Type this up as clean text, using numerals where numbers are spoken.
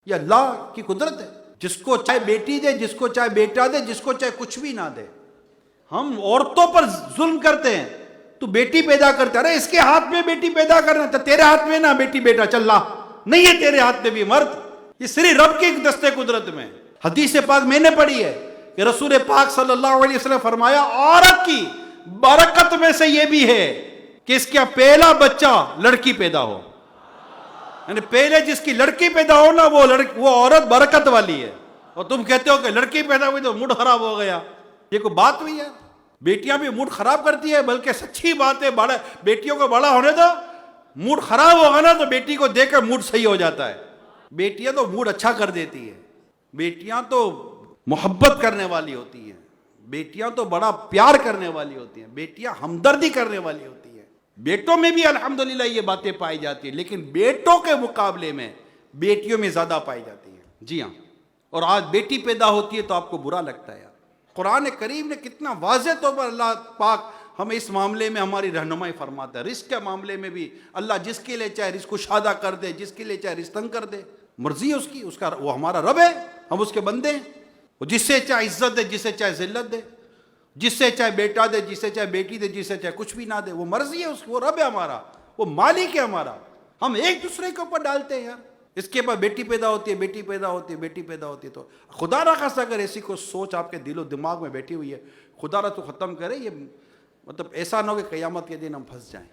یہ اللہ کی قدرت ہے، جس کو چاہے بیٹی دے، جس کو چاہے بیٹا دے، جس کو چاہے کچھ بھی نہ دے۔ ہم عورتوں پر ظلم کرتے ہیں، تو بیٹی پیدا کرتے، ارے اس کے ہاتھ میں بیٹی پیدا کرنا تو تیرے ہاتھ میں نہ بیٹی بیٹا چل لا، نہیں ہے تیرے ہاتھ میں بھی مرد، یہ صرف رب کے دستے قدرت میں۔ حدیث پاک میں نے پڑھی ہے کہ رسول پاک صلی اللہ علیہ وسلم فرمایا عورت کی برکت میں سے یہ بھی ہے کہ اس کا پہلا بچہ لڑکی پیدا ہو، یعنی پہلے جس کی لڑکی پیدا ہو نا وہ عورت برکت والی ہے، اور تم کہتے ہو کہ لڑکی پیدا ہوئی تو موڈ خراب ہو گیا، یہ کوئی بات ہوئی ہے؟ بیٹیاں بھی موڈ خراب کرتی ہے، بلکہ سچی بات ہے، بیٹیوں کو بڑا ہونے دو، موڈ خراب ہوگا نا تو بیٹی کو دیکھ کر موڈ صحیح ہو جاتا ہے۔ بیٹیاں تو موڈ اچھا کر دیتی ہے، بیٹیاں تو محبت کرنے والی ہوتی ہیں، بیٹیاں تو بڑا پیار کرنے والی ہوتی ہیں، بیٹیاں ہمدردی کرنے والی ہوتی ہیں۔ بیٹوں میں بھی الحمدللہ یہ باتیں پائی جاتی ہیں، لیکن بیٹوں کے مقابلے میں بیٹیوں میں زیادہ پائی جاتی ہیں۔ جی ہاں، اور آج بیٹی پیدا ہوتی ہے تو آپ کو برا لگتا ہے۔ قرآن کریم نے کتنا واضح طور پر اللہ پاک ہمیں اس معاملے میں ہماری رہنمائی فرماتا ہے۔ رزق کے معاملے میں بھی اللہ جس کے لیے چاہے رزق کشادہ کر دے، جس کے لیے چاہے رزق تنگ کر دے، مرضی ہے اس کی، وہ ہمارا رب ہے، ہم اس کے بندے ہیں۔ وہ جس سے چاہے عزت دے، جس سے چاہے ذلت دے، جس سے چاہے بیٹا دے، جس سے چاہے بیٹی دے، جس سے چاہے کچھ بھی نہ دے، وہ مرضی ہے اس کی، وہ رب ہے ہمارا، وہ مالک ہے ہمارا۔ ہم ایک دوسرے کے اوپر ڈالتے ہیں یار، اس کے پاس بیٹی پیدا ہوتی ہے، بیٹی پیدا ہوتی ہے، بیٹی پیدا ہوتی ہے، تو خدا نہ خواستہ اگر ایسی کوئی سوچ آپ کے دل و دماغ میں بیٹھی ہوئی ہے، خدا نہ تو ختم کرے، یہ مطلب ایسا نہ ہو کہ قیامت کے دن ہم پھنس جائیں۔